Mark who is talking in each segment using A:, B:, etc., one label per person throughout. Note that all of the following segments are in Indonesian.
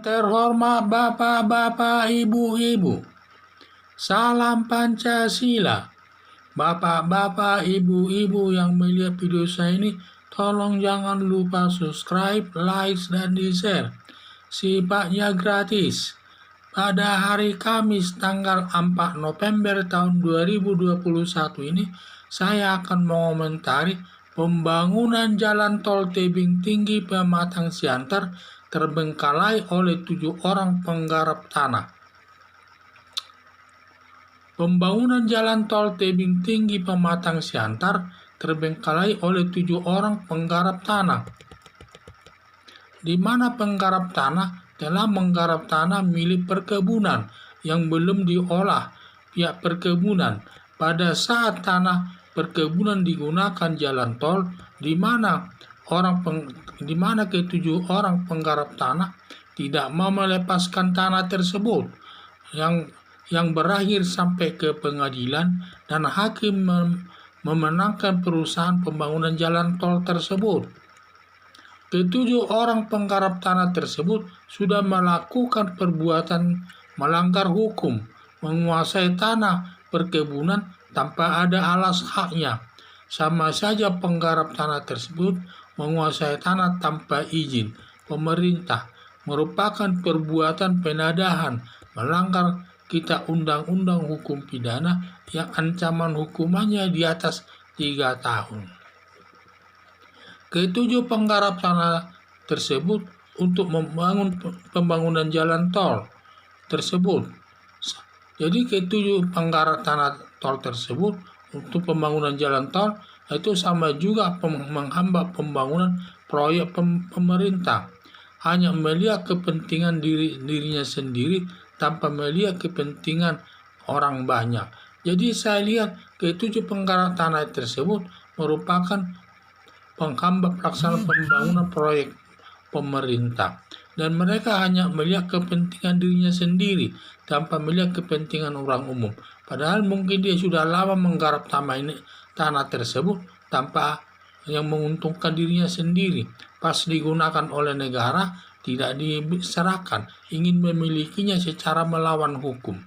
A: Terhormat Bapak-Bapak, Ibu-Ibu, salam Pancasila. Bapak-bapak, Ibu-Ibu yang melihat video saya ini, tolong jangan lupa subscribe, like, dan di-share. Sifatnya gratis. Pada hari Kamis tanggal 4 November tahun 2021 ini, saya akan mengomentari pembangunan jalan tol tebing tinggi Pematang Siantar terbengkalai oleh 7 orang penggarap tanah. Pembangunan jalan tol tebing tinggi Pematang Siantar terbengkalai oleh 7 orang penggarap tanah, di mana penggarap tanah telah menggarap tanah milik perkebunan yang belum diolah pihak perkebunan pada saat tanah perkebunan digunakan jalan tol, di mana ketujuh orang penggarap tanah tidak mau melepaskan tanah tersebut yang berakhir sampai ke pengadilan dan hakim memenangkan perusahaan pembangunan jalan tol tersebut. Ketujuh orang penggarap tanah tersebut sudah melakukan perbuatan melanggar hukum, menguasai tanah perkebunan tanpa ada alas haknya. Sama saja penggarap tanah tersebut menguasai tanah tanpa izin pemerintah, merupakan perbuatan penadahan, melanggar Kitab Undang-Undang Hukum Pidana yang ancaman hukumannya di atas 3 tahun. Ketujuh penggarap tanah tersebut untuk membangun pembangunan jalan tol tersebut. Jadi ketujuh penggarap tanah tol tersebut untuk pembangunan jalan tol itu sama juga menghambat pembangunan proyek pemerintah, hanya melihat kepentingan dirinya sendiri tanpa melihat kepentingan orang banyak. Jadi saya lihat ketujuh penggarap tanah tersebut merupakan penghambat pelaksanaan pembangunan proyek pemerintah, dan mereka hanya melihat kepentingan dirinya sendiri tanpa melihat kepentingan orang umum. Padahal mungkin dia sudah lama menggarap tanah tersebut tanpa yang menguntungkan dirinya sendiri. Pas digunakan oleh negara tidak diserahkan, ingin memilikinya secara melawan hukum.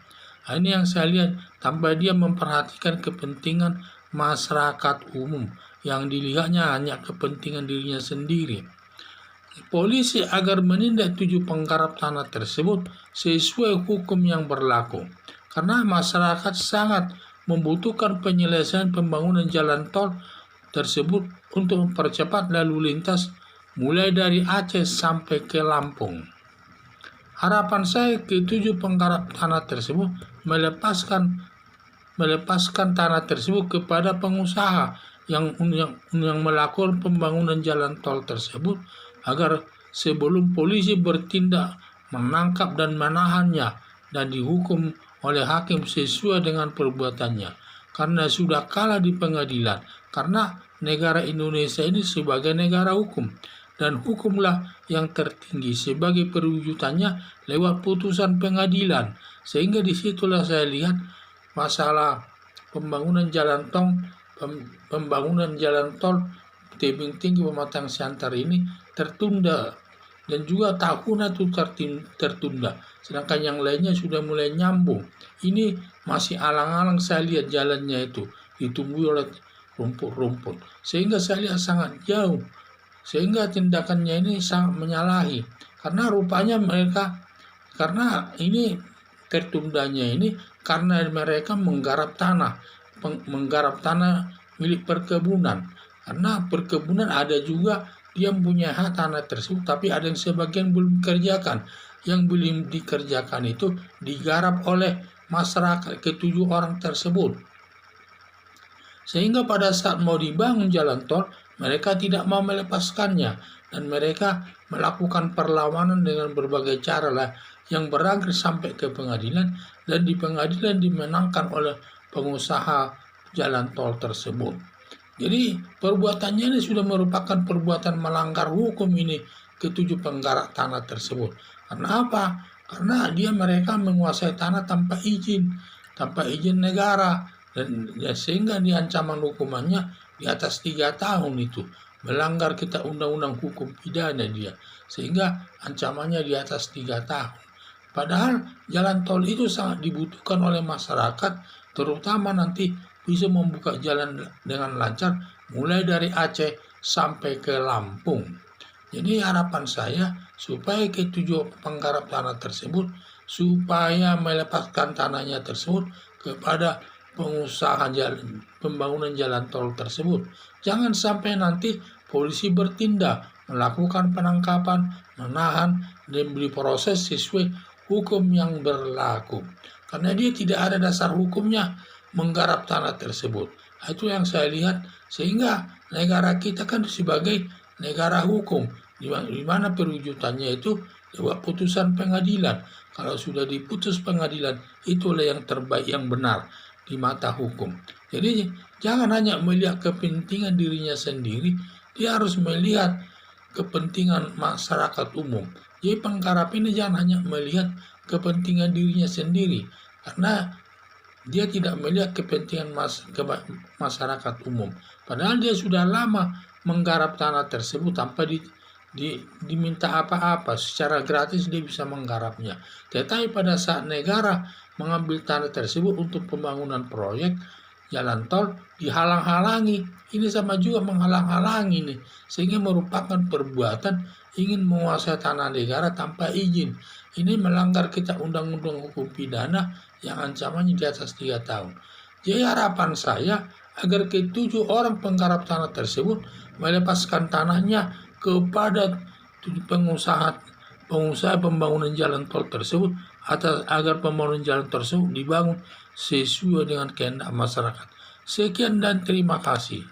A: Nah, ini yang saya lihat tanpa dia memperhatikan kepentingan masyarakat umum, yang dilihatnya hanya kepentingan dirinya sendiri. Polisi agar menindak 7 penggarap tanah tersebut sesuai hukum yang berlaku, karena masyarakat sangat membutuhkan penyelesaian pembangunan jalan tol tersebut untuk mempercepat lalu lintas mulai dari Aceh sampai ke Lampung. Harapan saya ketujuh penggarap tanah tersebut melepaskan tanah tersebut kepada pengusaha yang melakukan pembangunan jalan tol tersebut, agar sebelum polisi bertindak menangkap dan menahannya dan dihukum oleh hakim sesuai dengan perbuatannya, karena sudah kalah di pengadilan. Karena negara Indonesia ini sebagai negara hukum, dan hukumlah yang tertinggi sebagai perwujudannya lewat putusan pengadilan. Sehingga disitulah saya lihat masalah pembangunan jalan tol tebing tinggi Pematang Siantar ini tertunda, dan juga tahunan itu tertunda, sedangkan yang lainnya sudah mulai nyambung. Ini masih alang-alang saya lihat jalannya itu ditumbuhi oleh rumput-rumput, sehingga saya lihat sangat jauh, sehingga tindakannya ini sangat menyalahi, karena rupanya karena ini tertundanya ini karena mereka menggarap tanah milik perkebunan. Karena perkebunan ada juga dia punya hak tanah tersebut, tapi ada yang sebagian belum dikerjakan. Yang belum dikerjakan itu digarap oleh masyarakat ketujuh orang tersebut. Sehingga pada saat mau dibangun jalan tol, mereka tidak mau melepaskannya, dan mereka melakukan perlawanan dengan berbagai cara lah, yang berakhir sampai ke pengadilan, dan di pengadilan dimenangkan oleh pengusaha jalan tol tersebut. Jadi perbuatannya ini sudah merupakan perbuatan melanggar hukum ini ketujuh penggarap tanah tersebut. Karena apa? Karena mereka menguasai tanah tanpa izin negara, dan sehingga di ancaman hukumannya di atas 3 tahun itu. melanggar kita undang-undang hukum pidana dia, sehingga ancamannya di atas 3 tahun. Padahal jalan tol itu sangat dibutuhkan oleh masyarakat, terutama nanti bisa membuka jalan dengan lancar mulai dari Aceh sampai ke Lampung. Jadi harapan saya supaya ketujuh penggarap tanah tersebut supaya melepaskan tanahnya tersebut kepada pengusaha pembangunan jalan tol tersebut. Jangan sampai nanti polisi bertindak, melakukan penangkapan, menahan, dan diproses sesuai hukum yang berlaku. Karena dia tidak ada dasar hukumnya menggarap tanah tersebut. Itu yang saya lihat, sehingga negara kita kan sebagai negara hukum, di mana perwujudannya itu lewat putusan pengadilan. Kalau sudah diputus pengadilan, itulah yang terbaik, yang benar di mata hukum. Jadi jangan hanya melihat kepentingan dirinya sendiri, dia harus melihat kepentingan masyarakat umum. Jadi penggarap ini jangan hanya melihat kepentingan dirinya sendiri, karena dia tidak melihat kepentingan masyarakat umum. Padahal dia sudah lama menggarap tanah tersebut tanpa diminta apa-apa, secara gratis dia bisa menggarapnya. Tetapi pada saat negara mengambil tanah tersebut untuk pembangunan proyek jalan tol, dihalang-halangi. Ini sama juga menghalang-halangi nih, sehingga merupakan perbuatan ingin menguasai tanah negara tanpa izin. Ini melanggar kita undang-undang hukum pidana yang ancamannya di atas 3 tahun. Jadi harapan saya agar ketujuh orang penggarap tanah tersebut melepaskan tanahnya kepada pengusaha pembangunan jalan tol tersebut, agar pembangunan jalan tersebut dibangun sesuai dengan kehendak masyarakat. Sekian dan terima kasih.